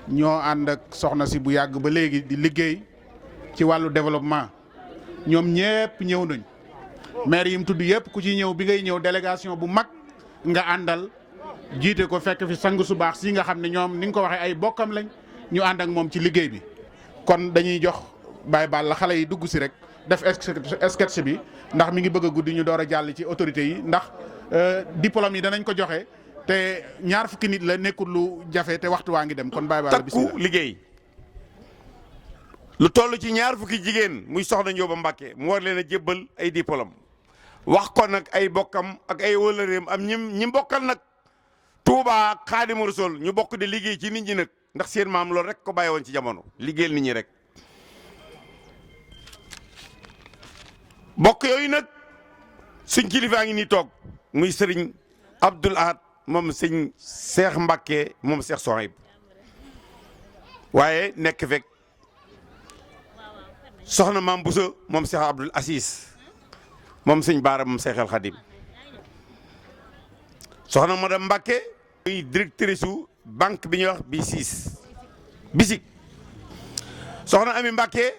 ñoo ànd ak soxna si bu yàgg ba léegi di liggéey ci wàllu développement ñoom ñëpp ñëw nañ maire yi mu tudd yëpp ku ci ñëw bi ngay ñëw délégation bu mag nga àndal jiite ko fekk fi sang su baax si nga xam ne ñoom ni nga ko waxee ay bokkam lañ ñu ànd ak moom ci liggéey bi. kon dañuy jox Baye Balla xale yi dugg si rek def sketch bi ndax mi ngi bëgg a guddi ñu door a jàll ci autorité yi ndax diplôme yi danañ ko joxe. te ñaar fukki nit la nekkul lu jafe te waxtu waa ngi dem kon Baye Balla bismillah. takku liggéey lu toll ci ñaar fukki jigéen muy soxna Njóoba Mbàkke mu war leen a jébbal ay diplôme wax ko nag ay bokkam ak ay wëllëreem am ñi mbokkal nag Touba ak Xaadimu Rasuul ñu bokk di liggéey ci nit ñi nag ndax seen maam loolu rek ko bàyyi woon ci jamono liggéeyal nit ñi rek. bokk yooyu nag suñ kilifaa ngi nii toog muy sëriñ Abdoul Ahad moom sëñ Seex Mbàkke moom Seex Sohayb waaye nekk fekk soxna maam Bousso moom Seex Abdoul Asis moom sëñ Baara moom Seexal Xadim soxna madame Mbàkke muy directrice su banque bi ñuy wax BICIS soxna Ami Mbàkke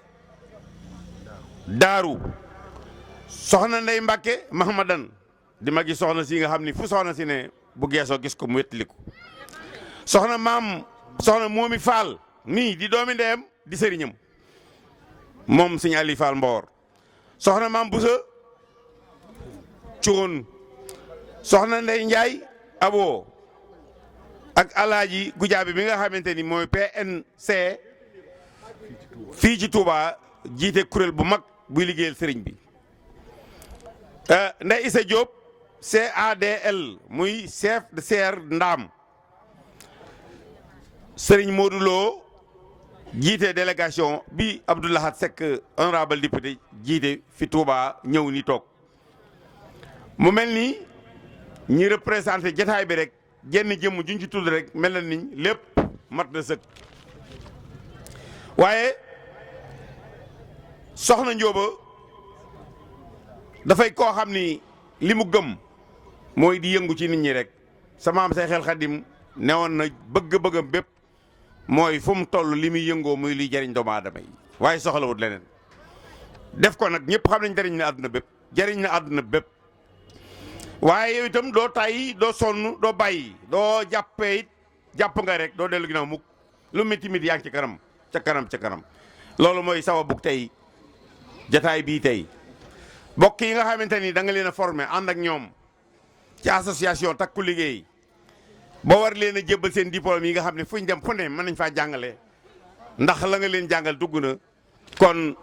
Daaru soxna Ndey Mbàkke Mahamadan di magi soxna si nga xam ni fu soxna si ne bu geesoo gis ko mu wettaliku soxna moomi Fall nii di doomi ndeyam di sëriñam moom sëñ Ali Fall Mboor soxna maam Busa Cuun soxna Ndey Njaay Abo ak alaaji Gujaabi mi nga xamante ni mooy PNC fii ci Touba jiite kuréel bu mag buy liggéeyal sëriñ bi Ndey Isa Diop CADL muy chef de serre Ndaam Serigne Modou Lo jiite délégation bi Abdou Lahad Seck honorable député jiite fi Touba ñëw ni toog mu mel ni ñi représenté jataay bi rek jenn jëmm juñ ci tudd rek mel na ni lépp mat na sëkk waaye soxna Njóoba dafay koo xam ni li mu gëm mooy di yëngu ci nit ñi rek sama am Seexal Xadim newoon na bëgg-bëggam bépp mooy fu mu toll li muy yëngoo muy liy jariñ doomu aadama yi waaye soxlawut leneen def ko nag ñëpp xam nañ jariñ na àdduna bépp jariñ na àdduna bépp waaye yow itam doo tàyyi doo sonn doo bàyyi doo jàppee it jàpp nga rek doo dellu ginnaaw mukk lu métti yaa ngi ci kanam ca kanam loolu mooy sababu tey jataay bii tey bokk yi nga xamante ni da nga leen a formé ànd ak ñoom ci association takku liggéey boo war leen a jébbal seen diplôme yi nga xam ne fuñ dem fu ne mën nañ faa jàngale ndax la nga leen jàngal dugg na kon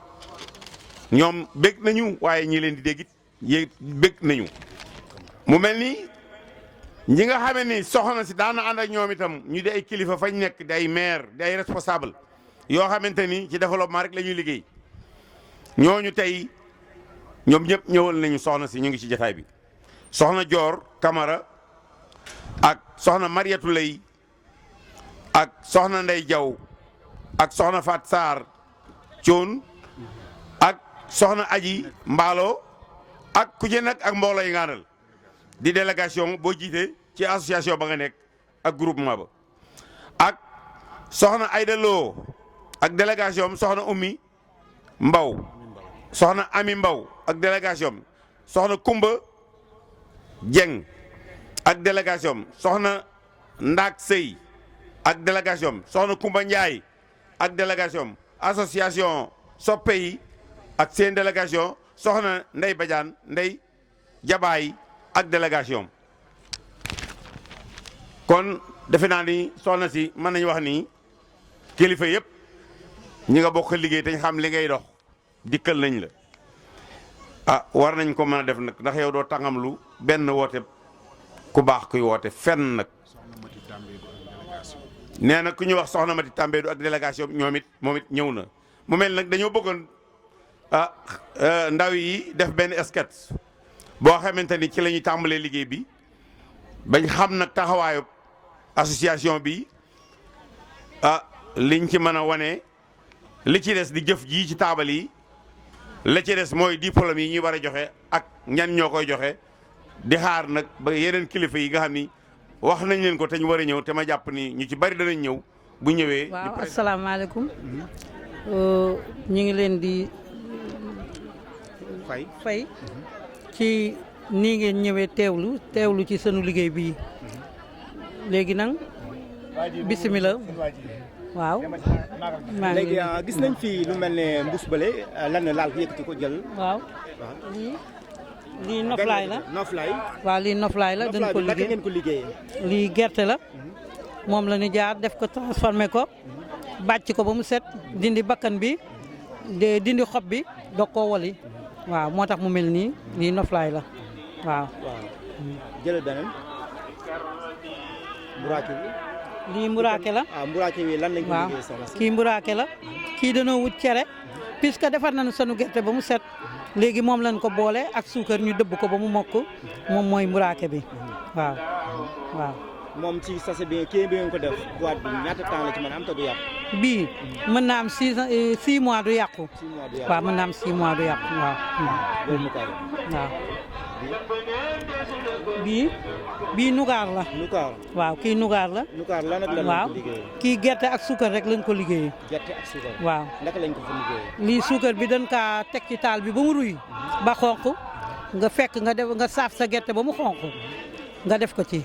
ñoom bég nañu waaye ñi leen di déggit yéeg bég nañu mu mel ni ñi nga xamee ni soxna si daana ànd ak ñoom itam ñu di ay kilifa fañ nekk di ay maire di ay responsable yoo xamante ni ci développement rek la ñuy liggéey ñooñu tey ñoom ñëpp ñëwal nañu soxna si ñu ngi ci jataay bi soxna Joor Camara ak soxna Mariatu Lay ak soxna Ndey Jaw ak soxna Fat Sarr Coon ak soxna Aji Mbaalo ak ku ci nag ak mbooloo yi ngaanal di délégation boo jiite ci association ba nga nekk ak groupement ba ak soxna Ayda Lo ak délégation soxna Ummi Mbaw soxna Ami Mbaw ak délégation soxna Kumba Jeng ak délégation soxna Ndaak Sëy ak délégation soxna Kumba Njaay ak délégation association soppe yi ak seen délégation soxna Ndey Badiane Ndey Jabaay ak délégation kon defe naa ni soxna si mën nañu wax ni kilifa yëpp ñi nga bokk liggéey te ñu xam li ngay dox dikkal nañ la ah war nañ ko mën a def nag ndax yow doo tàngam lu benn woote ku baax kuy woote fenn nag nee na ku ñu wax soxna Mati Tambédou ak délégation moom it ñëw na mu mel nag dañoo bëggoon ndaw yi def benn sketch boo xamante ni ci la ñuy tàmbalee liggéey bi bañ xam nag taxawaayu association bi liñ ci mën a wane li ci des di jëf ji ci taabal yi la ci des mooy diplôme yi ñuy war a joxe ak ñan ñoo koy joxe di xaar nag ba yeneen kilifa yi nga xam ni wax nañ leen ko te ñu war a ñëw te ma jàpp ni ñu ci bari danañ ñëw bu ñëwee. waaw asalaamaaleykum ñu ngi leen di fay ci nii ngeen ñëwee teewlu ci sunu liggéey bii léegi nag bisimilah waaw. léegi gis nañ fi lu mel ne mbuus bële lan laal ko yëkkati ko jël. waaw lii noflaay la. noflaay. waaw lii noflaay la dañ ko liggéey naka ngeen ko liggéeyee. lii gerte la moom la ñu jaar def ko transformé ko bàcc ko ba mu set dindi bakkan bi dindi xob bi doog koo woli waaw moo tax mu mel nii lii noflaay la waaw. jëlal beneen mburaake bi. lii mburaake la. mburaake bi lan lañ ko liggéeyee soxna si. kii mburaake la kii danoo wut cere puisque defar nañu sunu gerte ba mu set léegi moom lañ ko boole ak suukar ñu dëbb ko ba mu mokk moom mooy mburaake bi waaw waaw. moom ci sachet bi kii bi ngeen ko def boîte bi ñaata temps la ci mën a am te du yàqu. bii mën naa am 6 mois du yàqu. 6 mois du yàqu waaw mën naa am 6 mois du yàqu waaw. waaw. bii nugaar la. nugaar waaw kii nugaar la. nugaar lan ak lan lañ ko liggéeyee. kii gerte ak suukar rek lañ ko liggéeyee. gerte ak suukar. waaw naka lañ ko fa liggéeyee. lii suukar bi dañ kaa teg ci taal bi ba mu ruy ba xonq nga fekk nga saaf sa gerte ba mu xonq nga def ko ci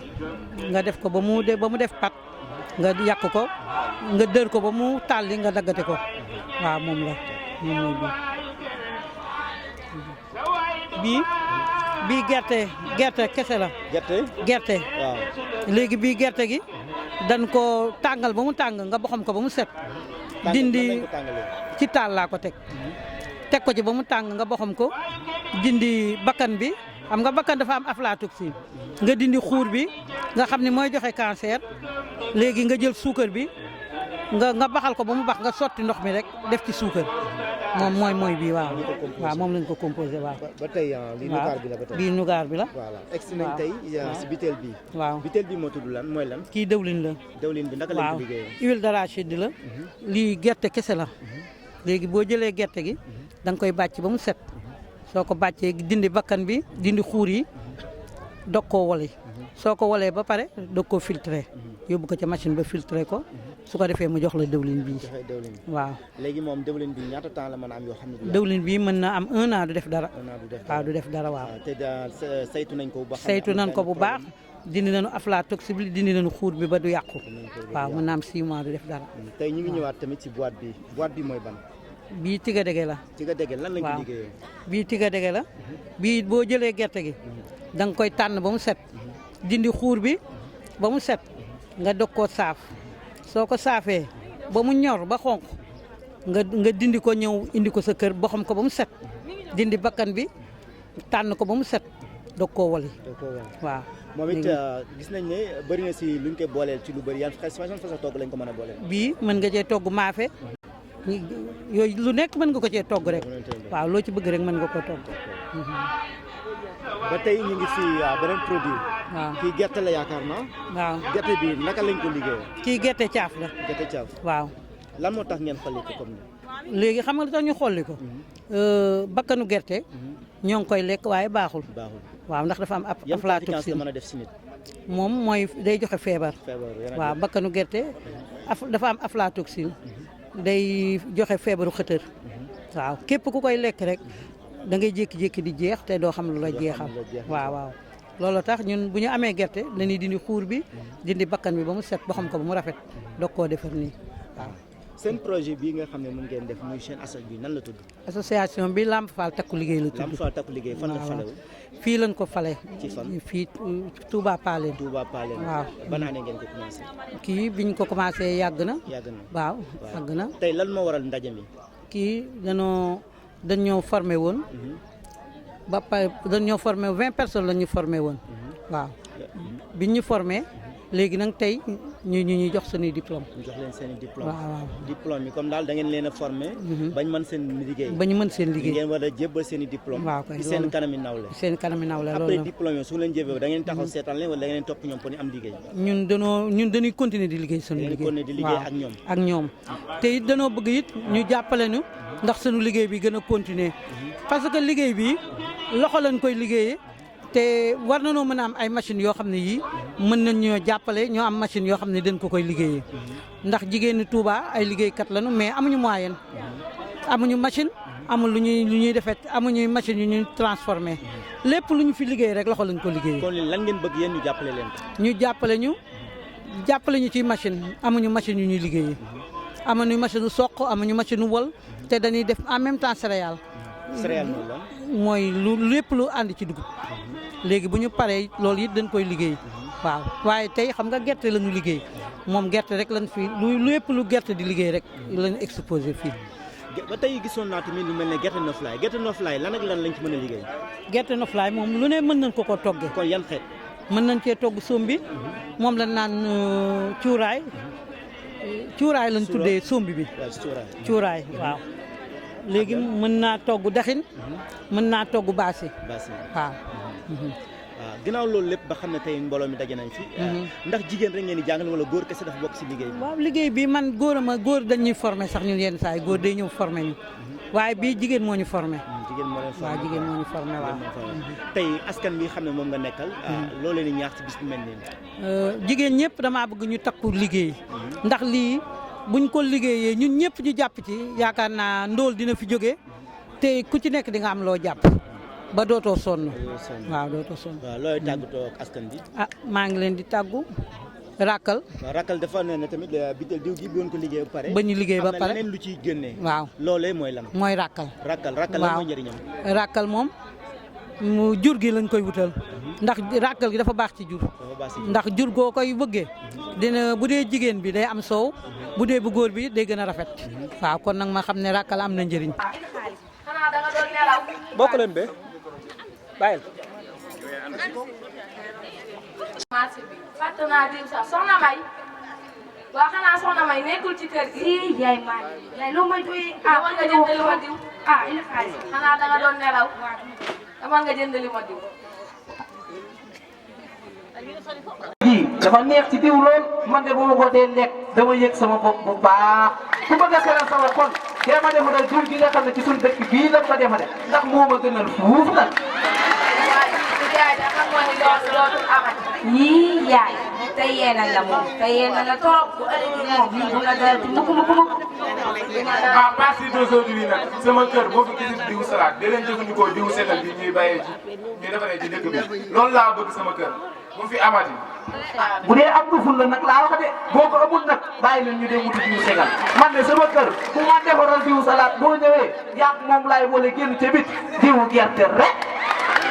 nga def ko ba mu def pat nga yàq ko nga dër ko ba mu tàlli nga daggate ko waaw moom la moom mooy bii gerte kese la. gerte waaw. léegi bii gerte gi dañ ko tàngal ba mu tàng nga boxam ko ba mu set. dindi ci taal laa ko teg ko ci ba mu tàng nga boxam ko dindi bakkan bi xam nga bakkan dafa am aflatoxine nga dindi xuur bi nga xam ne mooy joxe cancer léegi nga jël suukar bi nga baxal ko ba mu bax nga sotti ndox mi rek def ci suukar moom mooy bii waaw. waaw moom lañ ko composé waaw. ba tey lii nugaar bi la ba tey. bii nugaar bi la. voilà egsi nañ tey si bitel bi. waaw bitel bi moo tudd lan mooy lan. kii dëwlin la. dëwlin bi naka lañ ko liggéeyee. huile d'arachide la. lii gerte kese la. léegi boo jëlee gerte gi da nga koy bàcc ba mu set soo ko bàccee dindi bakkan bi dindi xuur yi dog koo woli soo ko wolee ba pare dog koo filtré yóbbu ko ca machine ba filtré ko su ko defee mu jox la dëwlin bii. waaw léegi moom dëwlin bi ñaata temps la mën a am yoo xam ne. dëwlin bii mën na am 1 an du def dara. 1 an du def dara waaw du def dara waaw. te saytu nañ ko bu baax. saytu nañ ko bu baax dindi nañu aflatoxine bi dindi nañu xuur bi ba du yàqu. waaw mën na am 6 mois du def dara. tey ñu ngi ñëwaat tamit ci boîte bi mooy ban. bii tiga dege la. tiga dege lan lañ ko liggéeyee. bii tiga dege la bii boo jëlee gerte gi da nga koy tànn ba mu set dindi xuur bi ba mu set nga dog koo saaf soo ko saafee ba mu ñor ba xonq nga dindi ko ñëw indi ko sa kër boo xam ko ba mu set dindi bakkan bi tànn ko ba mu set dog koo woli waaw. moom it gis nañ ne bëri na si luñ koy booleel ci lu bëri yan façon togg lañ ko mën a booleel. bii mën nga cee togg maafe yooyu lu nekk mën nga ko cee togg rek waaw loo ci bëgg rek mën nga ko togg. ba tey ñu ngi fi beneen produit. waaw kii gerte la yaakaar naa. waaw gerte bi naka lañ ko liggéeyee. kii gerte caaf la. gerte caaf waaw. lan moo tax ngeen xolli ko comme ni. léegi xam nga lu tax ñu xolli ko. bakkanu gerte. ñoo ngi koy lekk waaye baaxul. waaw ndax dafa am aflatoxine mën a def si nit. moom mooy day joxe feebar. waaw bakkanu gerte dafa am aflatoxine. day joxe feebaru xëtër. waaw képp ku koy lekk rek da ngay jékki-jékki di jeex te doo xam lu la jeexal. waaw loolu tax ñun bu ñu amee gerte dañuy dindi xuur bi dindi bakkan bi ba mu set ba xam ko ba mu rafet doog koo defar nii waaw. seen projet bii nga xam ne mën ngeen def muy seen association bi nan la tudd. association bi Lamp Fall Takku Liggéey la tudd. Lamp Fall Takku Liggéey fan la fale. fii lañ ko fale. ci fan fii Touba Paleen. Touba Paleen waaw. ban année ngeen ko commencé. kii biñ ko commencé yàgg na. waaw yàgg na. tey lan moo waral ndaje mi. kii dañoo formé woon. ba pare dañoo formé 20 personnes la ñu formé woon. waaw biñ ñu formé léegi nag tey ñuy jox suñuy diplôme. ñu jox leen seen i diplôme. waaw diplôme yi comme daal da ngeen leen a formé. bañ mën seen liggéey. ba ñu mën seen liggéey. ngeen war a jébbal seen i diplôme. waaw kay ci seen kanami nawle. seen kanami nawle loolu après diplôme yi su leen jébbal da ngeen taxaw seetaan leen wala da ngeen topp ñoom pour ñu am liggéey. ñun dañuy continuer di liggéey suñu liggéey. continuer di liggéey ak ñoom. ak ñoom te it danoo bëgg it ñu jàppale ñu ndax suñu liggéey bi gën a continuer parce que liggéey bi loxo lañ koy liggéeyee te war nañoo mën a am ay machines yoo xam ne yii mën nañ ñoo jàppale ñoo am machine yoo xam ne dañ ko koy liggéeyee ndax jigéenu Touba ay liggéeykat lañu mais amuñu moyen amuñu machine amul lu ñuy defee amuñu machine yu ñuy transformé lépp lu ñu fi liggéey rek loxo lañ ko liggéeyee. kon lan ngeen bëgg yéen ñu jàppale leen ko. ñu jàppale ñu ci machine amuñu machine yu ñuy liggéeyee amuñu machine soq amuñu machine wol te dañuy def en même temps céréale. céréale mooy lu lépp lu ànd ci dugub. léegi bu ñu paree loolu it dañ koy liggéey waaw waaye tey xam nga gerte la ñu liggéey moom gerte rek lañ fi lu lépp lu gerte di liggéey rek lañ exposé fii. ba tey gisoon naa tamit lu mel ne gerte noflaay lan ak lan lañ ci mën a liggéey. gerte noflaay moom lu ne mën nañ ko toggee. kon yan xeet. mën nañ cee togg sombi moom lañ naan cuuraay lañ tuddee sombi bi. cuuraay waaw. léegi mën naa togg daxin mën naa togg baasi waaw. waaw ginnaaw loolu lépp ba xam ne tey mbooloo mi daje nañ fi. ndax jigéen rek ngeen di jàngal wala góor kese dafa bokk si liggéey bi. waaw liggéey bi man góor dañuy formé sax ñun yenn saa yi góor day ñëw formé ñu waaye bii jigéen moo ñu formé. jigéen moo leen formé waaw jigéen moo ñu formé waaw. tey askan bi xam ne moom nga nekkal. loo leen di ñaax ci bis bu mel nii. jigéen ñëpp damaa bëgg ñu takku liggéey ndax lii buñ ko liggéeyee ñun ñëpp ñu jàpp ci yaakaar naa ndóol dina fi jóge te ku ci nekk di nga am loo jàpp ba dootoo sonn. waaw dootoo sonn. waaw looy tàggatoo ak askan bi. maa ngi leen di tàggu Rakkal. waaw Rakkal dafa ne tamit bitel diw gi bi woon ko liggéey ba pare. ba ñu liggéey ba pare am na leneen lu ciy génnee. waaw loolee mooy lan. mooy Rakkal. Rakkal lan mooy njëriñam. Rakkal moom mu jur gi lañ koy wutal ndax Rakkal gi dafa baax ci jur. ndax jur goo koy bëggee dina bu dee jigéen bi day am soow bu dee bu góor bi day gën a rafet. waaw kon nag ma xam ne Rakkal am na njëriñ. bokk leen be bàyyil. marché bi fàtte naa diw sax soxna May waaw xanaa soxna May nekkul ci kër gi. yaay maa loo may doy. demal nga jëndali ma diw. ina xaalis. xanaa danga doon nelaw. demal nga jëndali ma diw. dafa neex ci diw lool man de bu ma ko dee lekk dama yëg sama bopp bu baax ku bëgg a xelal sama kon dee ma defa diw gi nga xam ne ci suñu dëkk bii la ma defa de ndax moo ma gënal fuuf nag. yaay da xam nga ni loolu amati. yii yaay te yéena la moom te yéena la trop bu ëllëgee moom lii bu la dal ci mukk. à partir d'aujourd'hui nag sama kër boo fi gisul diw salaat da leen jëfandikoo diw setal bi ñuy bàyyee ci ñuy defaree ci dëkk bi loolu laa bëgg sama kër bu fi amati. bu dee am na ful la nag laa wax de boo ko amul nag bàyyi leen ñu dem wuti diw segal man de sama kër bu ma defaral diw salaat boo ñëwee yàq moom laay boole génn ca bit diwu gerte rek.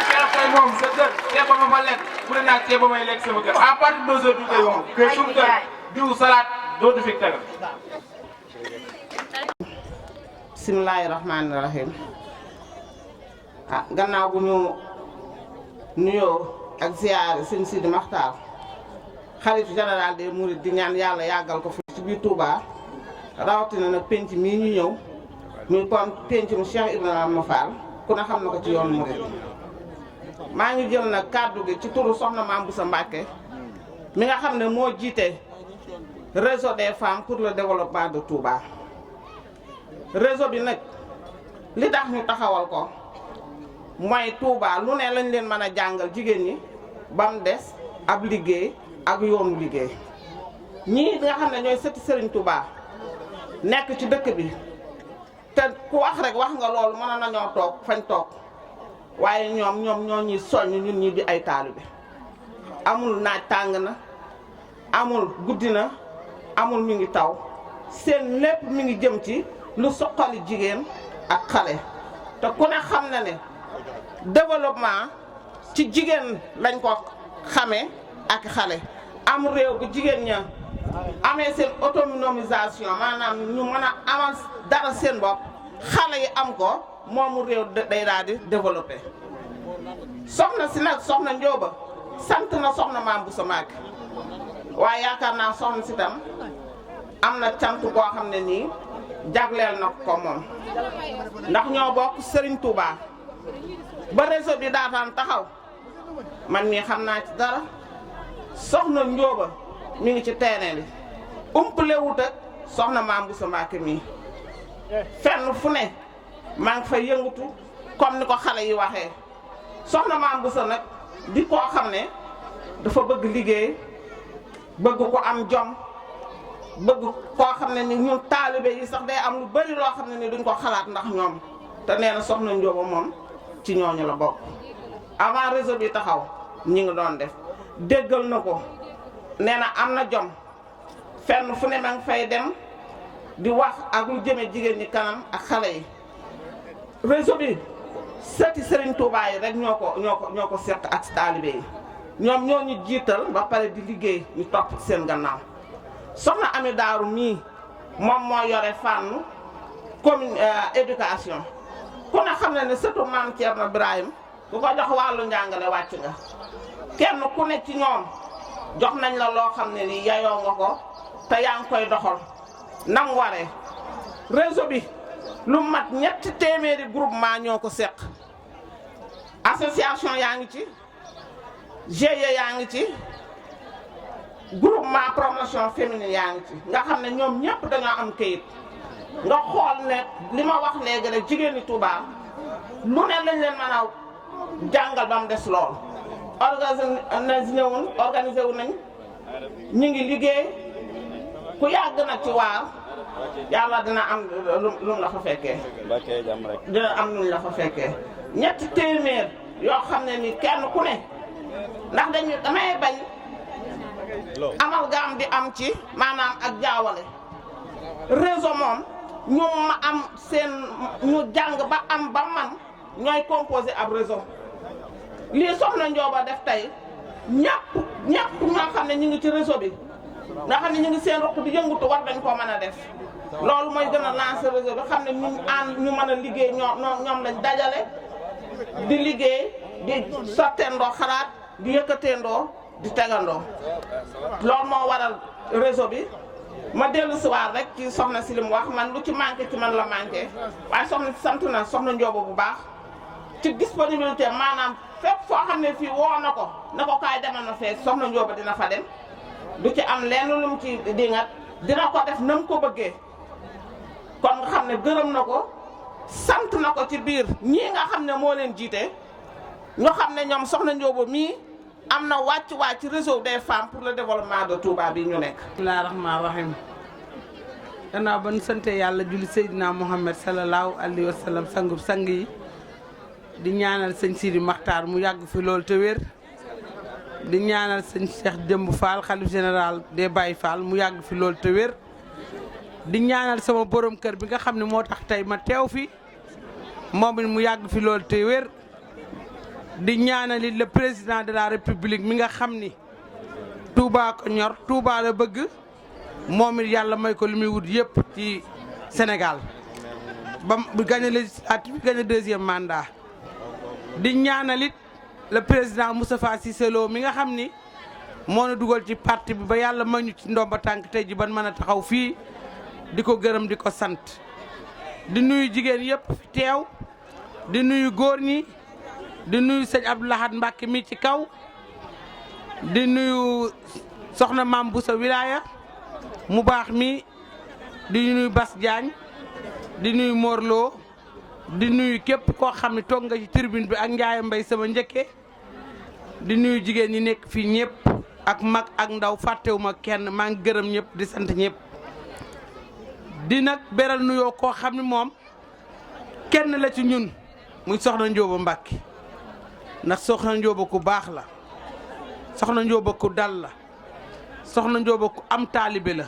keroog moom sa kër ceeb ba ma fa lekk bu ne naa ceeb ba may lekk sama kër à partir d'aujourd'hui tey moom kër suñu kër diw salaat dootu fi tegal. bismillaahi rahmaani rahiim gannaaw bu ñu nuyoo ak ziyaare sëñ Sidi Maxtaar xalifa général des Mourides di ñaan yàlla yàggal ko fi ci biir Touba rawatina nag penc mii ñu ñëw muy kon penc mu Cheikh Ibrahima Fall ku ne xam na ko ci yoonu Mouride. maa ngi jël nag kàddu gi ci turu soxna Mame Bousso Mbacké mi nga xam ne moo jiite réseau des femmes pour le développement de Touba. réseau bi nag li tax ñu taxawal ko mooy Touba lu ne lañ leen mën a jàngal jigéen ñi ba mu des ab liggéey ak yoonu liggéey ñii nga xam ne ñooy sëti Serigne Touba nekk ci dëkk bi te ku wax rek wax nga loolu mën nañoo toog fañ toog waaye ñoom ñoo ñuy soññ ñun ñi di ay taalibe amul naaj tàng na amul guddi na amul mi ngi taw seen lépp mi ngi jëm ci lu soqali jigéen ak xale te ku ne xam na ne développement ci jigéen lañ ko xamee ak xale am réew bu jigéen ña amee seen autonomisation maanaam ñu mën a amal dara seen bopp xale yi am ko moomu réew day daal di développé. soxna si nag soxna Njóoba sant na soxna Mame Bousso Mbacké waaye yaakaar naa soxna si tam am na cant boo xam ne nii jagleel na ko moom ndax ñoo bokk Serigne Touba ba réseau bi daataan taxaw man mii xam naa ci dara soxna Njóoba mi ngi ci terrain bi umpale wut ak soxna Maam Bousso Mbacké mii fenn fu ne maa ngi fay yëngatu comme ni ko xale yi waxee soxna Maam Bousso nag di koo xam ne dafa bëgg liggéey bëgg ko am jom bëgg koo xam ne ni ñun taalibe yi sax day am lu bari loo xam ne ni duñ ko xalaat ndax ñoom te nee na soxna Njóoba moom ci ñooñu la bokk avant réseau bi taxaw ñi ngi doon def déggal na ko nee na am na jom fenn fu ne ma ngi fay dem di wax ak lu jëme jigéen ñi kanam ak xale yi réseau bi sëti Serigne Touba yi rek ñoo ko seq ak taalibe yi ñoom ñoo ñu jiital ba pare di liggéey ñu topp ci seen gannaaw soxna Ami Daaru mii moom moo yore fànn commune éducation ku ne xam ne surtout maam Thierno Birahim ku ko jox wàllu njàngale wàcc nga kenn ku ne ci ñoom jox nañ la loo xam ne ni yayoo nga ko te yaa ngi koy doxal nam waree réseau bi lu mat 300 groupement ñoo ko seq association yaa ngi ci GIE yaa ngi ci groupement promotion féminine yaa ngi ci nga xam ne ñoom ñëpp dañoo am kayit nga xool ne li ma wax léegi rek jigéen ñi Touba lu ne lañ leen mën a jàngal ba mu des lool organisé wu nañ ñu ngi liggéey ku yàgg na ci waar yàlla dina am lu mu la fa fekkee dina am lu mu la fa fekkee 300 yoo xam ne ni kenn ku ne ndax damay bañ amalgame di am ci maanaam ak jaawale réseau moom ñu ma am seen ñu jàng ba am ba man ñooy composé ab réseau lii soxna Njóoba def tey ñëpp ñoo xam ne ñu ngi ci réseau bi nga xam ne ñu ngi seen ruq di yëngutu war dañ koo mën a def loolu mooy gën a lancer réseau bi xam ne ñu mën a liggéey ñoom lañ dajale di liggéey di sotteendoo xalaat di yëkkateendoo di tegandoo loolu moo waral réseau bi ma dellu si waat rek ci soxna si li mu wax man lu ci manqué ci man la manqué waaye soxna si sant na soxna Njóoba bu baax ci disponibilité maanaam fépp foo xam ne fii woo na ko kaay demal na fee soxna Njóoba dina fa dem du ci am lenn lu mu ci dingat dina ko def na mu ko bëggee kon nga xam ne gërëm na ko sant na ko ci biir ñii nga xam ne moo leen jiite ñu xam ne ñoom soxna Njóoba mii am na wàcc ci réseau des femmes pour le développement de Touba bi ñu nekk. bismillaahi rahmaani rahiim gannaaw ba ñu sante yàlla julli Seydina Muhammad sallallahu alayhi wa sallam sangub sang yi di ñaanal sëñ Sidi Maxtaar mu yàgg fi loolu te wér di ñaanal sëñ Cheikh Jëmb Fall xalif général des Baye Fall mu yàgg fi loolu te wér di ñaanal sama borom kër bi nga xam ne moo tax tey ma teew fi moom it mu yàgg fi loolu te wér di ñaanali le président de la république mi nga xam ni Touba ko ñor Touba la bëgg moom it yàlla may ko li muy wut yëpp ci Sénégal ba mu gagné législative bi gagné 2e mandat di ñaanalit le président Moustapha Cissé Lo mi nga xam ni moo na dugal ci parti bi ba yàlla may ñu ci ndomba tànk tey ji ban mën a taxaw fii di ko gërëm di ko sant di nuyu jigéen yëpp fi teew di nuyu góor ñi di nuyu sëñ Abdou Lahad Mbacke mi ci kaw di nuyu soxna Maam Bousso Wilaya mu baax mi di nuyu Bas Diagne di nuyu Morlo di nuyu képp koo xam ne toog nga ci tribune bi ak Ndiaye Mbaye sama njëkke di nuyu jigéen ñi nekk fii ñëpp ak mag ak ndaw fàttewuma kenn maa ngi gërëm ñëpp di sant ñëpp di nag beral nuyoo koo xam ne moom kenn la ci ñun muy soxna Njóoba Mbacke ndax soxna Njóoba ku baax la soxna Njóoba ku dal la soxna Njóoba ku am taalibe la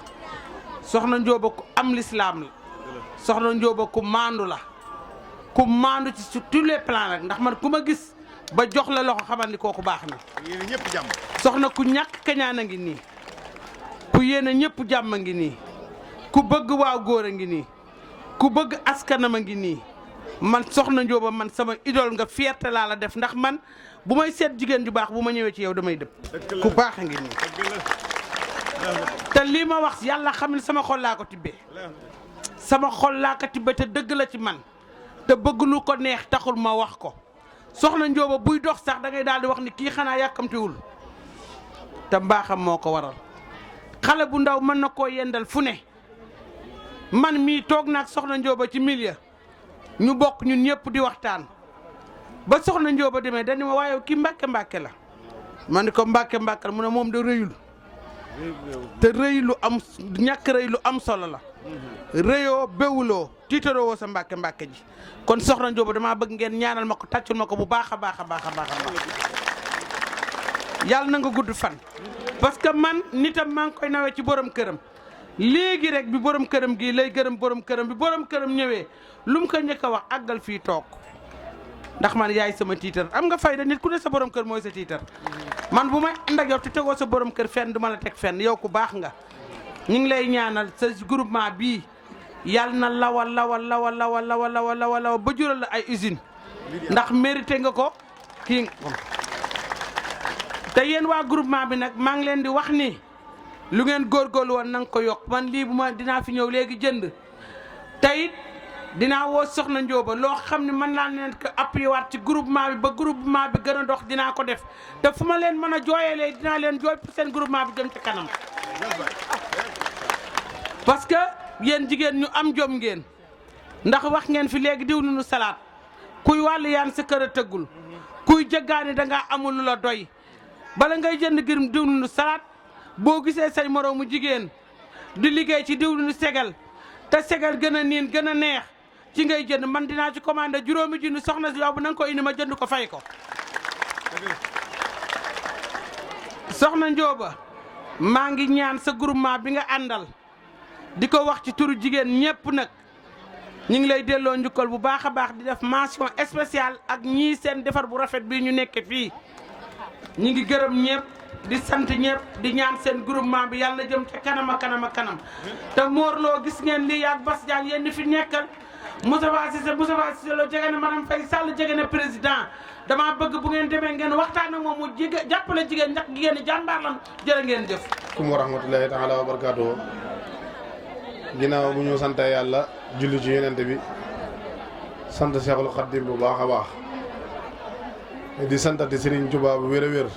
soxna Njóoba ku am lislaam la soxna Njóoba ku maandu la ku maandu ci sur tous les plans rek ndax man ku ma gis ba jox la loxo xamal ni kooku baax na. yéen ñëpp jàmm. soxna ku ñàkk kañaan a ngi nii ku yéene ñëpp jàmm a ngi nii ku bëgg waaw góor a ngi nii ku bëgg askanam a ngi nii man soxna Njóoba man sama idole nga fierté laa la def ndax man bu may seet jigéen ju baax bu ma ñëwee ci yow damay dëpp ku baax a ngi nii te lii ma wax yàlla xam ne sama xol laa ko tibbee sama xol laa ko tibbee te dëgg la ci man te bëgg lu ko neex taxul ma wax ko soxna Njóoba buy dox sax da ngay daal di wax ni kii xanaa yàkkamtiwul te mbaaxam moo ko waral xale bu ndaw mën na koo yendal fu ne man mii toog naag soxna Njóoba ci milieu ñu bokk ñun ñëpp di waxtaan ba soxna Njóoba demee dañu ma waaye kii mbàkke la ma ni ko mbàkke la mu ne moom de rëyul te rëy lu am ñàkk rëy lu am solo la rëyoo bewuloo tiitaroo sa mbàkke ji kon soxna Njóoba damaa bëgg ngeen ñaanal ma ko tàccul ma ko bu baax a baax yàlla na nga gudd fan parce que man nitam maa ngi koy nawee ci borom këram léegi rek bi borom këram gii lay gërëm borom këram bi borom këram ñëwee lu mu ko njëkk a wax àggal fii toog ndax man yaay sama tiitar am nga fayda nit ku ne sa borom kër mooy sa tiitar man bu may ànd ak yow te tegoo sa borom kër fenn du ma la teg fenn yow ku baax nga ñu ngi lay ñaanal sa groupement bii yàlla na lawa ba jural la ay usine ndax mérité nga ko kii te yéen waa groupement bi nag maa ngi leen di wax ni lu ngeen góorgóorlu woon na nga ko yokk man lii bu ma dinaa fi ñëw léegi jënd tey dinaa woo soxna Njóoba loo xam ne mën naa leen ko appuyé waat ci groupement bi ba groupement bi gën a dox dinaa ko def te fu ma leen mën a jooyalee dinaa leen jooy pour seen groupement bi jëm ci kanam parce que yéen jigéen ñu am jom ngeen ndax wax ngeen fi léegi diwlinu salaat kuy wàllu yaan sa kër a tëggul kuy jëggaani dangaa amul lu la doy bala ngay jënd gërëm diwlinu salaat boo gisee say moroomu jigéen di liggéey ci diwlinu segal te segal gën a niin gën a neex ci ngay jënd man dinaa ci commandé juróomi junni soxna si yow bu na nga ko indi ma jënd ko fay ko soxna Njóoba maa ngi ñaan sa groupement bi nga àndal di ko wax ci turu jigéen ñépp nag ñu ngi lay delloo njukkal bu baax a baax di def mention spéciale ak ñii seen defar bu rafet bii ñu nekk fii ñu ngi gërëm ñëpp di sant ñëpp di ñaan seen groupement bi yàlla jëm ca kanam a kanam te Mor Lo gis ngeen lii yaag Bas Diagne yéen ñi fi nekkal Moustapha Cissé Lo jege na madame Faye Sall jege na président dama bëgg bu ngeen demee ngeen waxtaan ak moom mu jàppale jigéen ndax jigéen ñi jàmbaar lan jërë ngeen jëf. wa rahmatullahi taala wa barakaatuhu ginnaaw bu ñu sant yàlla julli ci yonent bi sant Seexul Xaddim bu baax a baax di santati Serigne Touba bu wér a wér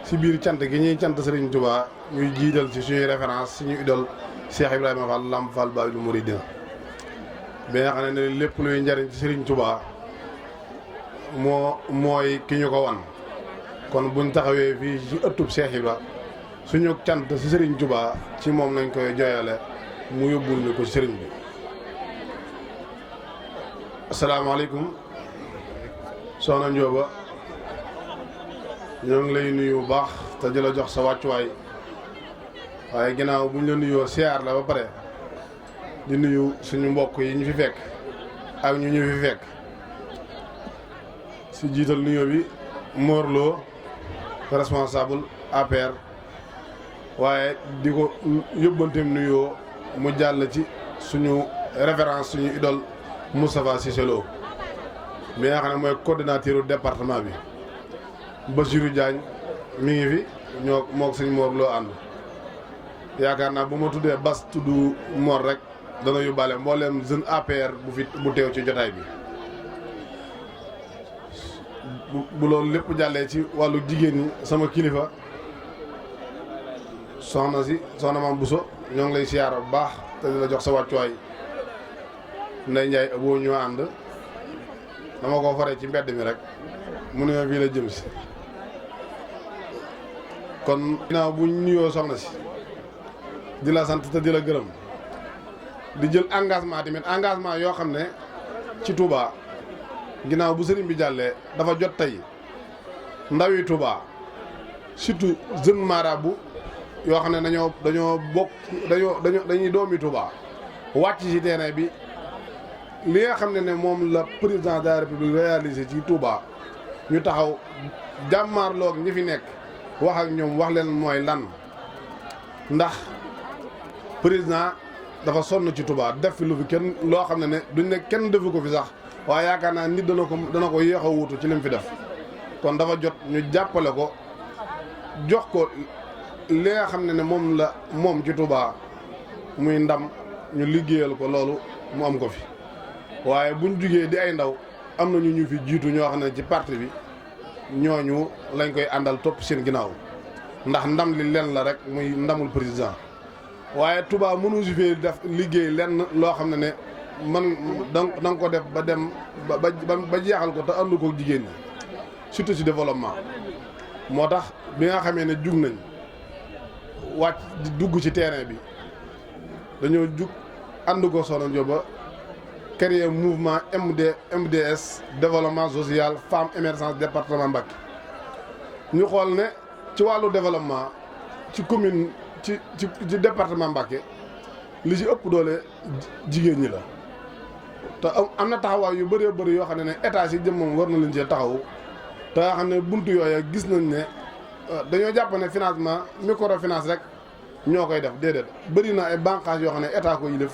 si biir cant gi ñuy cant Serigne Touba ñuy jiital ci suñuy référence suñu idole Cheikh Ibrahima Fall Lamp Fall Baabul Muridiina bi nga xam ne lépp luy njariñ ci Serigne Touba mooy ki ñu ko wan kon buñ taxawee fii ci ëttub Cheikh Ibra suñu cant si Serigne Touba ci moom nañ koy jooyale mu yóbbul ni ko Serigne bi. asalaamaaleykum soxna Njóoba ñoo ngi lay nuyu bu baax te di la jox sa wàccuwaay waaye ginnaaw bu ñu la nuyoo siyaar la ba pare di nuyu suñu mbokk yi ñu fi fekk ak ñu fi fekk si jiital nuyoo bi Mor Lo responsable APR waaye di ko yóbbanteem nuyoo mu jàll ci suñu référence suñu idole Moustapha Cissé Lo mi nga xam ne mooy coordinateur département bi Bassirou Diagne mi ngi fi ñoo moog sëñ Mor Lo ànd yaakaar naa bu ma tuddee Bas tudd Mor rek dana yóbbaale mbooleem jeune APR bu teew ci jotaay bi bu loolu lépp jàllee ci wàllu jigéen ñi sama kilifa soxna Maam Bousso ñoo ngi lay siyaara bu baax te di la jox sa wàccuwaay Ndeye Ndiaye boo ñoo ànd dama ko faree ci mbedd mi rek mu ne ma fii la jëm si kon ginnaaw bu nuyoo soxna si di la sant te di la gërëm di jël engagement tamit engagement yoo xam ne ci Touba ginnaaw bu sëriñ bi jàllee dafa jot tey ndawi Touba surtout jeune marabout yoo xam ne dañuy doomi Touba wàcc ci terrain bi li nga xam ne moom la président de la République réalisé ci Touba ñu taxaw jàmmaarloog ñi fi nekk wax ak ñoom wax leen mooy lan ndax président dafa sonn ci Touba def fi lu fi kenn loo xam ne duñ ne kenn defu ko fi sax waaye yaakaar naa nit dana ko yéex a wuutu ci lim fi def kon dafa jot ñu jàppale ko jox ko li nga xam ne moom la moom ci Touba muy ndam ñu liggéeyal ko loolu mu am ko fi waaye buñ jugee di ay ndaw am na ñu fi jiitu ñoo xam ne ci parti bi ñooñu lañ koy àndal topp seen ginnaaw ndax ndam li lenn la rek muy ndamul président waaye Touba mënu si fee def liggéey lenn loo xam ne man da nga ko def ba dem ba jeexal ko te ànd ko jigéen ñi surtout si développement moo tax bi nga xamee ne jug nañ wàcc di dugg ci terrain bi dañoo jug ànd ko Soxna Njóoba créer mouvement MDS développement social femme émergence département Mbacké ñu xool ne ci wàllu développement ci commune ci département Mbacké li ci ëpp doole jigéen ñi la te am na taxawaay yu bëree bëri yoo xam ne état si jëm moom war na leen cee taxaw te nga xam ne buntu yooya gis nañ ne dañoo jàpp ne financement microfinance rek ñoo koy def déedéet bëri na ay bànqaas yoo xam ne état ko yilif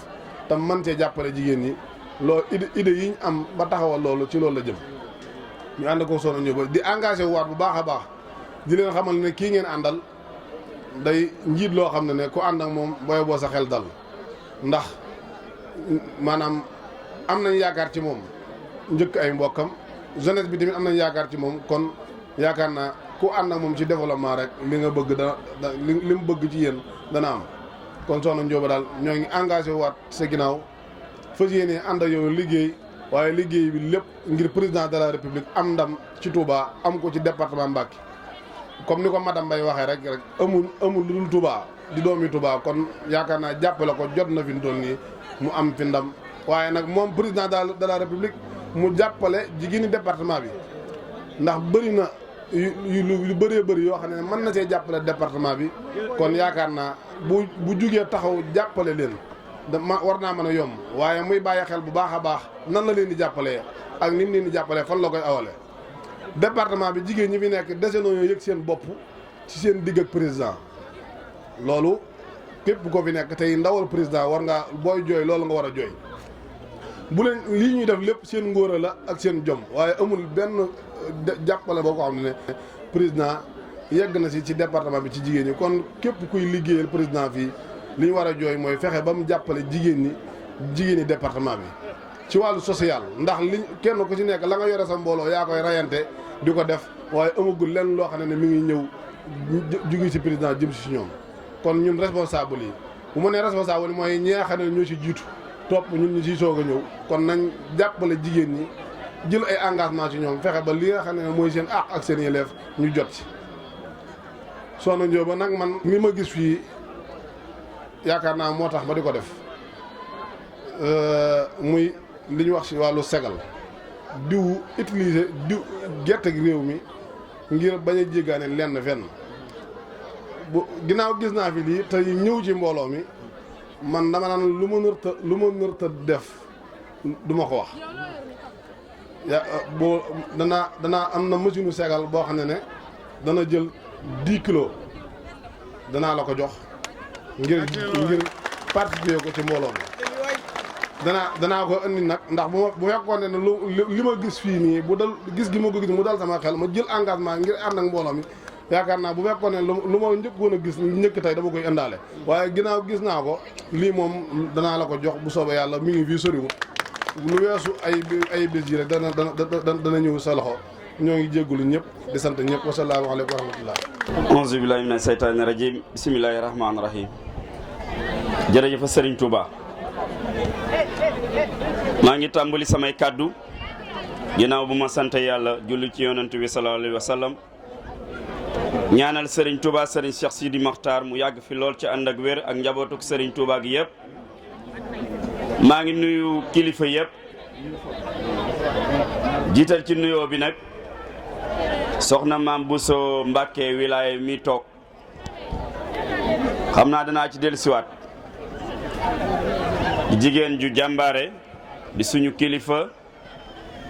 te mën cee jàppale jigéen ñi loolu idée yi ñu am ba taxawal loolu ci loolu la jëm ñu ànd ko Soxna Njóoba di engagé waat bu baax a baax di leen xamal ne kii ngeen àndal day njiit loo xam ne ku ànd ak moom booy boo sa xel dal ndax maanaam am nañ yaakaar ci moom njëkk ay mbokkam jeunesse bi tamit am nañ yaakaar ci moom kon yaakaar naa ku ànd ak moom ci développement rek li nga bëgg li mu bëgg ci yéen dana am kon Soxna Njóoba daal ñoo ngi engagé waat sa ginnaaw fas yéene ànd ak yow liggéey waaye liggéey bi lépp ngir président de la république am ndam ci Touba am ko ci département Mbacké comme ni ko madame Mbaye waxee rek amul lu dul Touba di doomi Touba kon yaakaar naa jàppale ko jot na fi mu toll nii mu am fi ndam waaye nag moom président de la république mu jàppale jigéeni département bi ndax bëri na yu bëree bëri yoo xam ne mën na see jàppale département bi kon yaakaar naa bu jugee taxaw jàppale leen war naa mën a yomb waaye muy bàyyi xel bu baax a baax nan la leen di jàppalee ak ni mu leen di jàppalee fan la koy awale département bi jigéen ñi fi nekk dese nañoo yëg seen bopp ci seen digg ak président loolu képp ko fi nekk tey ndawal président war ngaa booy jooy loolu nga war a jooy bu leen lii ñuy def lépp seen ngóora la ak seen jom waaye amul benn jàppale boo ko xam ne président yegg na si ci département bi ci jigéen ñi kon képp kuy liggéeyal président fii li ñu war a jooy mooy fexe ba mu jàppale jigéen ñi département bi ci wàllu social ndax li kenn ku ci nekk la nga yore sa mbooloo yaa koy rayante di ko def waaye amagul lenn loo xam ne mi ngi ñëw jóge ci président jëm si ñoom kon ñun responsable yi bu ma nee responsable yi mooy ñi nga xam ne ñoo ci jiitu topp ñun ñu siy soog a ñëw kon nañ jàppale jigéen ñi jël ay engagement ci ñoom fexe ba li nga xam ne mooy seen àq ak seen yelleef ñu jot ci. Soxna Njóoba nag man li ma gis fii yaakaar naa moo tax ma di ko def muy li ñu wax ci wàllu segal diw utiliser diw gerte gi réew mi ngir bañ a jéggaane lenn fenn bu ginnaaw gis naa fi lii te ñëw ci mbooloo mi man dama naan lu ma nërta def du ma ko wax boo danaa am na machine segal boo xam ne dana jël 10 kilos danaa la ko jox ngir participer ko ci mbooloo mi danaa ko indi nag ndax bu fekkoon ne li ma gis fii nii bu dal gis gi ma ko gis mu dal sama xel ma jël engagement ngir ànd ak mbooloo mi yaakaar naa bu fekkoon ne lu ma njëkkoon a gis njëkk tey dama koy indaale waaye ginnaaw gis naa ko lii moom danaa la ko jox bu soobee yàlla mi ngi fii soriwul lu weesu ay bés yi rek dana ñëw sa loxo ñoo ngi jéggulu ñëpp di sant ñëpp wasalaamaaleykum wa rahmatullah auzu billahi mina seytaani rajim bismillahi rahmaani rahim jërëjëf Serigne Touba maa ngi tàmbali samay kàddu ginnaaw bu ma sant yàlla julli ci yonent bi sallallahu alayhi wa sallam ñaanal Serigne Touba Serigne Cheikh Sidi Makhtar mu yàgg fi lool ci ànd ak wér ak njabootuk Serigne Touba gi yëpp maa ngi nuyu kilifa yëpp jiital ci nuyoo bi nag soxna maam Bousso Mbacké wilaya mi toog xam naa danaa ci dellusiwaat di jigéen ju jàmbaare di suñu kilifa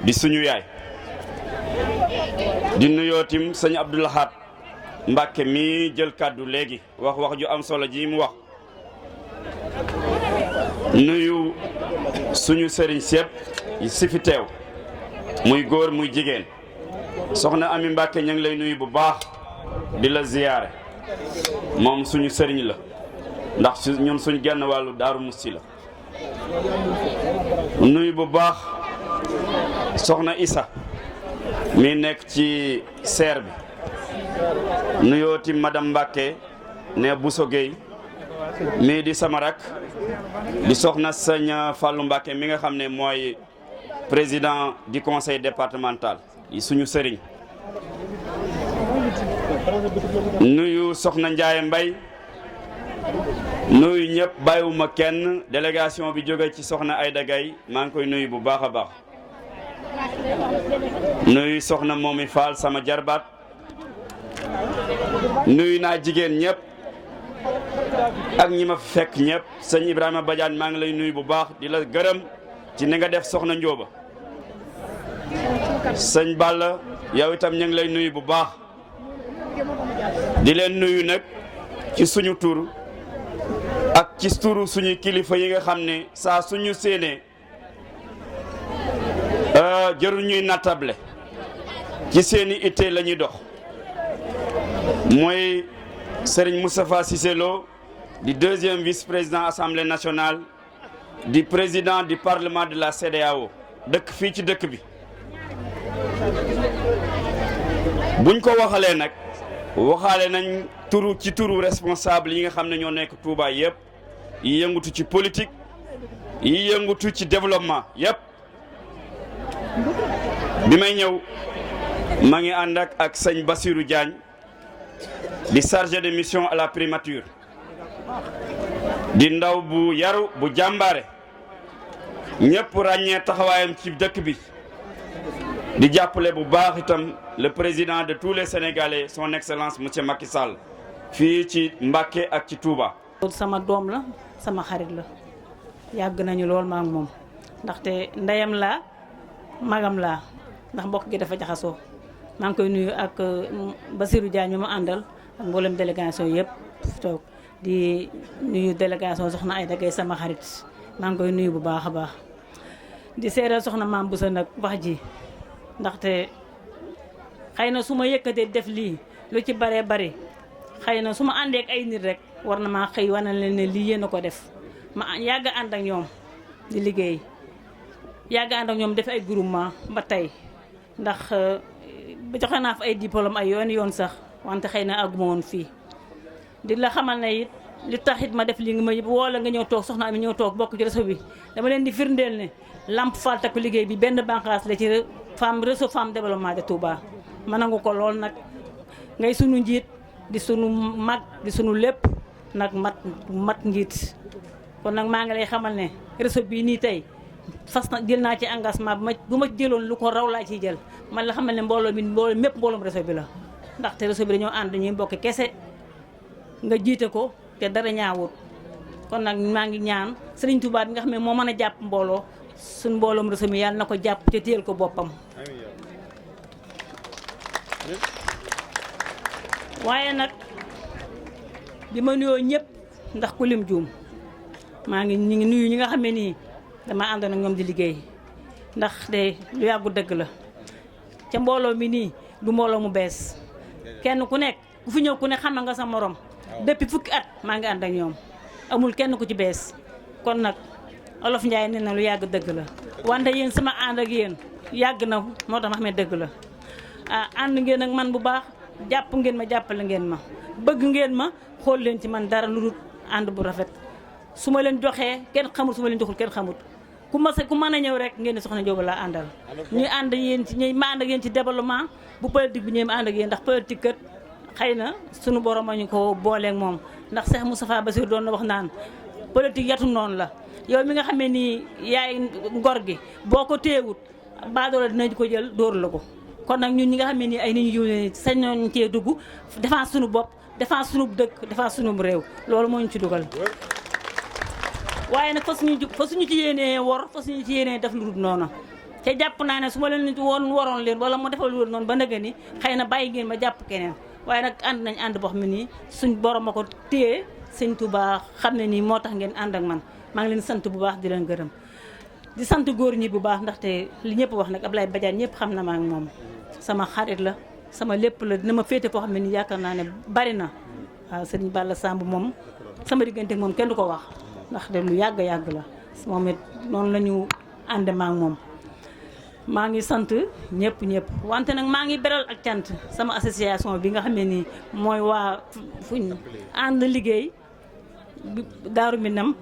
di suñu yaay di nuyootim sëñ Abdou Lahad Mbacké mi jël kàddu léegi wax ju am solo ji mu wax nuyu suñu sëriñ sépp si fi teew muy góor muy jigéen soxna Ami Mbacké ñu ngi lay nuyu bu baax di la ziyaare moom suñu sëriñ la ndax ñun suñ genn wàllu Daaru Musti la. nuyu bu baax soxna Issa mi nekk ci seer bi nuyooti madame Mbacke ne Bousso Gueye mii di sama rak di soxna sëñ Fallou Mbacke mi nga xam ne mooy président du conseil départemental yi suñu sëriñ. nuyu soxna Ndiaye Mbaye nuyu ñëpp bàyyiwuma kenn délégation bi jóge ci soxna Aïda Gaye maa ngi koy nuyu bu baax a baax. nuyu soxna Momi Fall sama jarbaat nuyu naa jigéen ñëpp ak ñi ma fekk ñëpp sëñ Ibrahima Badiane maa ngi lay nuyu bu baax di la gërëm ci ni nga def soxna Njóoba. sëñ Balla yow itam ñu ngi lay nuyu bu baax di leen nuyu nag ci suñu tur ak ci turu suñu kilifa yi nga xam ne saa suñu séenee jërul ñuy nattable ci seeni itte la ñuy dox mooy Serigne Moustapha Cissé Lo di deuxième vice-président assemblée nationale di président du parlement de la CEDEAO dëkk fii ci dëkk bi. buñ ko waxalee nag waxaale nañ ci turu responsable yi nga xam ne ñoo nekk Touba yëpp yi yëngutu ci politique yi yëngutu ci développement yëpp. bi may ñëw maa ngi ànd ak sëñ Bassirou Diagne di chargé de mission à la primature di ndaw bu yaru bu jàmbaare ñëpp ràññee taxawaayam ci dëkk bi di jàppale bu baax itam le président de tous les Sénégalais son excellence monsieur Macky Sall fii ci Mbacké ak ci Touba. sama doom la sama xarit la yàgg nañu lool maa ngi moom ndaxte ndeyam laa magam laa ndax mbokk gi dafa jaxasoo maa ngi koy nuyu ak Bassirou Diagne mi ma àndal ak mboolem délégation yëpp toog di nuyu délégation soxna Aïda Gaye sama xarit maa ngi koy nuyu bu baax a baax di seeral soxna Mame Bousso nag wax ji ndaxte xëy na su ma yëkkatee def lii lu ci baree bari xëy na su ma àndee ak ay nit rek war na maa xëy wane leen ne lii yéen a ko def ma yàgg ànd ak ñoom di liggéey yàgg ànd ak ñoom def ay groupement ba tey ndax joxe naa fa ay diplôme ay yoon sax wante xëy na àgguma woon fii di la xamal ne it li tax it ma def lii nga ma woo la nga ñëw toog soxna Ami ñëw toog bokk ci réseau bi dama leen di firndeel ne Lamp Fall Takku Liggéey bi benn bànqaas la ci réseau femme développement de Touba ma nangu ko lool nag ngay sunu njiit di sunu mag di sunu lépp nag mat njiit kon nag maa ngi lay xamal ne réseau bii nii tey fas na jël naa ci engagement bu ma jëloon lu ko raw laa ciy jël man la xamal ne mbooloo mépp mbooloom réseau bi la ndaxte réseau bi dañoo ànd ñuy mbokk kese nga jiite ko te dara ñaawut kon nag maa ngi ñaan Serigne Touba bi nga xam ne moo mën a jàpp mbooloo suñ mbooloom réseau mi yàlla na ko jàpp te téyel ko boppam. waaye nag bi ma nuyoo ñëpp ndax ku lim juum ñu ngi nuyu ñi nga xam ne nii dama àndoon ak ñoom di liggéey ndax de lu yàggu dëgg la ca mbooloo mi nii du mbooloo mu bees kenn ku nekk ku fi ñëw ku ne xam nga sa morom depuis fukki at maa ngi ànd ak ñoom amul kenn ku ci bees kon nag Olof Njaay nee na lu yàgg dëgg la wante yéen sama ànd ak yéen yàgg na moo tax ma xam ne dëgg la ànd ngeen ak man bu baax jàpp ngeen ma jàppale ngeen ma bëgg ngeen ma xool leen ci man dara lu dul ànd bu rafet su ma leen joxee kenn xamul su ma leen joxul kenn xamut ku mën a ñëw rek ngeen ne soxna Njóoba laa àndal ñuy ànd yéen ci ñuy ma ànd ak yéen ci développement bu politique bi ñëwee ma ànd ak yéen ndax politique kat xëy na sunu borom a ñu ko booleeg moom ndax Cheikh Moustapha Bassirou doon na wax naan politique yatu noonu la yow mi nga xam ne nii yaay ngor gi boo ko téewut baadoola dinañ ko jël dóor la ko kon nag ñun ñi nga xam ne nii ay nit ñu jiw sañ nañ cee dugg défense sunu bopp défense sunu dëkk défense sunu réew loolu moo ñu ci dugal waaye nag fa suñu ci yéenee wor fa suñu ci yéenee def lu dul noonu te jàpp naa ne su ma leen waroon leen wala mu defal lu dul noonu ba nëgë ni xëy na bàyyi ngeen ma jàpp keneen waaye nag ànd nañ ànd boo xam ne nii suñ borom a ko téye sëñ Touba xam ne nii moo tax ngeen ànd ak man maa ngi leen sant bu baax di leen gërëm di sant góor ñi bu baax ndaxte li ñëpp wax nag Ablaye Badiane ñëpp xam na ma ak moom sama xarit la sama lépp la dina ma féete foo xam ne nii yaakaar naa ne bari na waaw Serigne Balla Samb moom sama diggante moom kenn du ko wax ndax de lu yàgg la moom it noonu la ñu ànd maak moom. maa ngi sant ñëpp wante nag maa ngi beral ak cant sama association bi nga xam ne nii mooy waa fuñ ànd liggéey Daaru Minam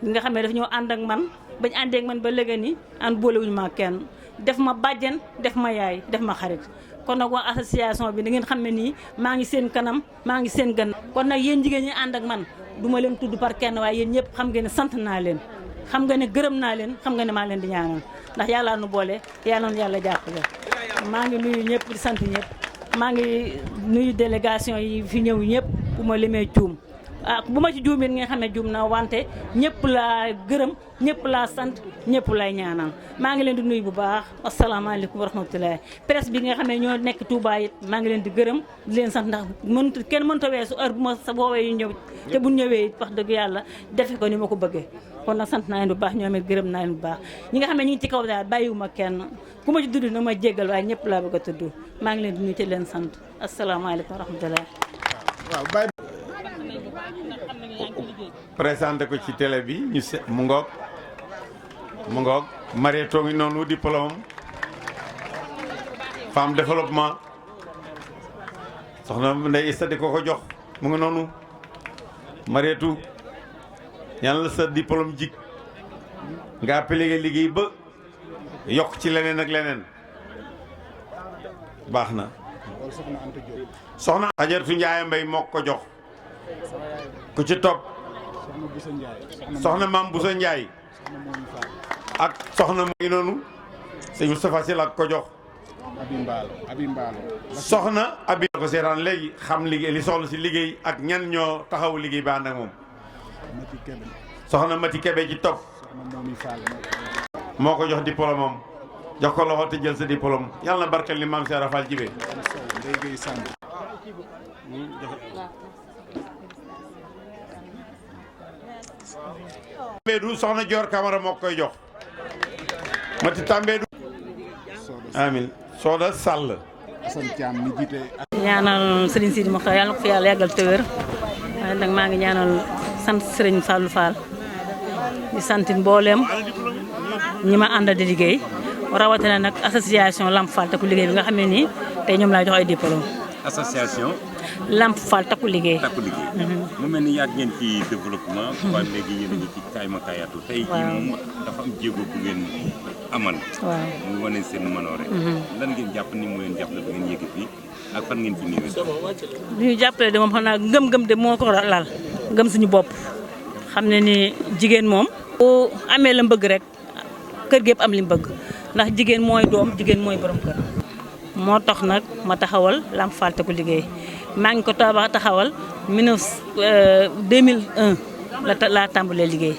nga xam ne dafa ñoo ànd ak man bañ àndee ak man ba léegi ni ànd boolewuñu ma kenn def ma bàjjen def ma yaay def ma xarit kon nag waa association bi da ngeen xam ne nii maa ngi seen kanam maa ngi seen gën kon nag yéen jigéen ñi ànd ak man du ma leen tudd par kenn waaye yéen ñëpp xam ngeen ne sant naa leen xam nga ne gërëm naa leen xam nga ne maa leen di ñaanal ndax yàlla nu boole yàlla nu yàlla jàppale maa ngi nuyu ñëpp di sant ñëpp maa ngi nuyu délégation yi fi ñëw ñëpp bu ma limee juum bu ma ci juumee nga xam ne juum na wante ñëpp laa gërëm ñëpp laa sant ñëpp lay ñaanal maa ngi leen di nuyu bu baax asalaamaaleykum wa rahmatulah presse bi nga xam ne ñoo nekk Touba it maa ngi leen di gërëm di leen sant ndax kenn mënta weesu heure bu ma sa woowee yu ñëw te bu ñëwee it wax dëgg yàlla defe ko ni ma ko bëggee kon nag sant naa leen bu baax ñoom it gërëm naa leen bu baax ñi nga xam ne ñu ngi ci kaw daal bàyyiwuma kenn ku ma ci tudd nag ma jéggal waaye ñëpp laa bëgg a tudd maa ngi leen di nuyu te leen sant asalaamaaleykum wa rahmatulah. présenté ko ci télé bi ñu se mu ngoog Marietou ngi noonu diplôme femme développement soxna Ndeye Issa di ko jox mu ngi noonu Marietou yàlla la sa diplôme jik nga appelé liggéey ba yokk ci leneen ak leneen baax na soxna Ajaratu Njaay Mbay moo ko jox ku ci topp soxna Maam Boussa Ndiaye ak soxna mu ngi noonu sëñ Moustapha Sylla ak ko jox abi mbaalo soxna abi ko seetaan léegi xam liggéey li soxla si liggéey ak ñan ñoo taxaw liggéey ba ànd ak moom soxna Mati Kebe ci topp moo ko jox diplôme am jox ko loxo te jël sa diplôme yàlla na barkeel ni maam Cheikh Rafal Jibe Tambédou soxna Dior Camara moo koy jox Mati Tambédou amin Soda Sall ñaanal Serigne Sidi Mokhtar yàlla na ko fi yàlla yàggal te wér waaye nag maa ngi ñaanal sant Serigne Fallou Fall di sant mbooleem ñi ma àndal di liggéey rawatina nag association Lamp Fall takku liggéey bi nga xam ne nii tey ñoom laa jox ay diplôme association Lamp Fall takku liggéey. mu mel ni yàgg ngeen ci développement. waaye léegi yéen a ngi ci kaay ma kaayaatu. tey jii moom dafa am jéego bu ngeen amal. waaw mu wane seen manoore. lan ngeen jàpp ni mu leen jàppale ba ngeen yëg fii ak fan ngeen fi néewee sax. li ñu jàppale de moom xam naa ngëm-ngëm de moo ko lal ngëm suñu bopp xam ne ni jigéen moom. bu amee la bëgg rek kër gi yëpp am li mu bëgg ndax jigéen mooy doom jigéen mooy borom kër. moo tax nag ma taxawal Lamp Fall takku liggéey maa ngi ko taxawal 2001 laa tàmbalee liggéey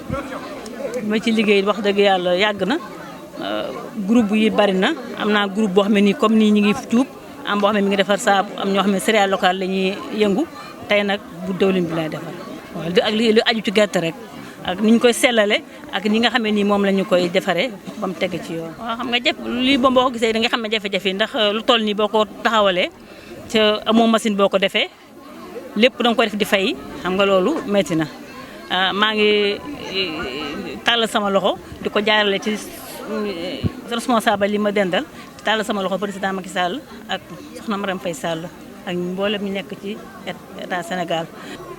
ma ci liggéey wax dëgg yàlla yàgg na groupe yi bari na am naa groupe boo xam ne nii comme nii ñu ngi cuub am boo xam ne mi ngi defar saabu am ñoo xam ne céréales locales la ñuy yëngu tey nag bu dawlin bi laay defar waaw ak li aju ci gerte rek ak ni ñu koy sellale ak ni nga xam ne nii moom la ñu koy defaree ba mu teg ci yoon. waaw xam nga lii boo ko gisee da nga xam ne jafe-jafe ndax lu toll nii boo ko taxawalee te amoo machine boo ko defee lépp da nga ko def di fay xam nga loolu métti na maa ngi tàllal sama loxo di ko jaarale ci responsable li ma dendal tàllal sama loxo président Macky Sall ak soxna Marème Faye Sall ak mboolem ñu nekk ci état Sénégal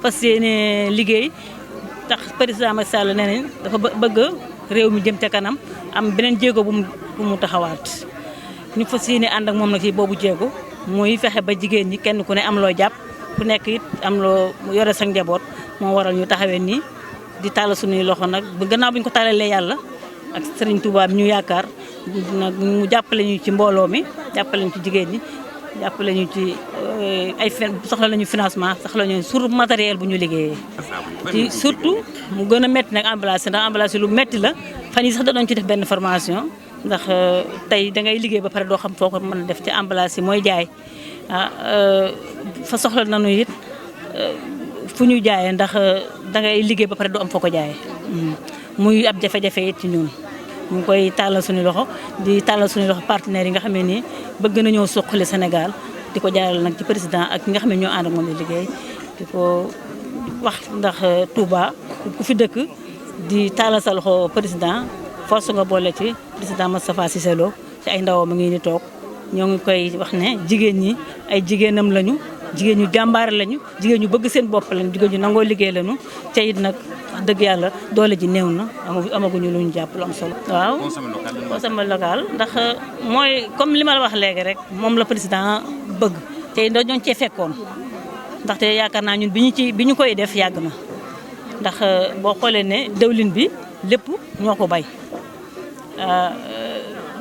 fas yéene liggéey. tax président Macky Sall nee nañ dafa bëgg réew mi jëm ca kanam am beneen jéego bu mu taxawaat ñu fas yéene ànd ak moom nag ci boobu jéego muy fexe ba jigéen ñi kenn ku ne am loo jàpp ku nekk it am loo yore sa njaboot moo waral ñu taxawee nii di tàll suñuy loxo nag ba gannaaw bi ñu ko tàllalee yàlla ak Serigne Touba bi ñu yaakaar nag mu jàppale ñu ci mbooloo mi jàppale ñu ci jigéen ñi jàppale ñu ci ay soxla nañu financement soxla nañu surtout matériel bu ñu liggéeyee. ci surtout mu gën a métti nag emballage ndax emballage lu métti la fan yi sax da doon ci def benn formation ndax tey da ngay liggéey ba pare doo xam foo ko mën a def ci emballage yi mooy jaay fa soxla nañu it fu ñu jaayee ndax da ngay liggéey ba pare doo am foo ko jaayee muy ab jafe-jafe it ci ñun. ñu ngi koy tàllal suñu loxo di tàllal suñu loxo partenaires yi nga xam ne nii bëgg nañoo suqali Sénégal di ko jaarale nag ci président ak ñi nga xam ne ñoo ànd ak moom di liggéey di ko wax ndax Touba ku fi dëkk di taalal sa loxo président force nga boole ci président Moustapha Cissé Lo ci ay ndawam a ngi ni toog ñoo ngi koy wax ne jigéen ñi ay jigéenam lañu jigéen ñu jàmbaare lañu jigéen ñu bëgg seen bopp lañu jigéen ñu nangoo liggéey lañu te it nag wax dëgg yàlla doole ji néew na amaguñu lu ñu jàpp lu am solo. waaw consommé local ndax mooy comme li ma la wax léegi rek moom la président bëgg te it ñoo cee fekkoon ndaxte yaakaar naa ñun bi ñu koy def yàgg na ndax boo xoolee ne dawlin bi lépp ñoo ko bay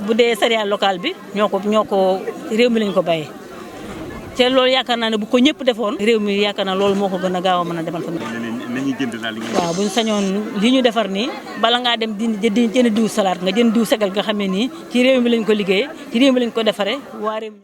bu dee céréale locale bi ñoo ko réew mi lañ ko bayee. te loolu yaakaar naa ne bu ko ñëpp defoon réew mi yaakaar naa loolu moo ko gën a gaaw a mën a demal fa nañu jënd daal li waaw buñ sañoon li ñu defar nii bala ngaa dem di jënd diw salaat nga jënd diw segal nga xam ne nii ci réew mi lañ ko liggéeyee ci réew mi lañ ko defaree waa réew mi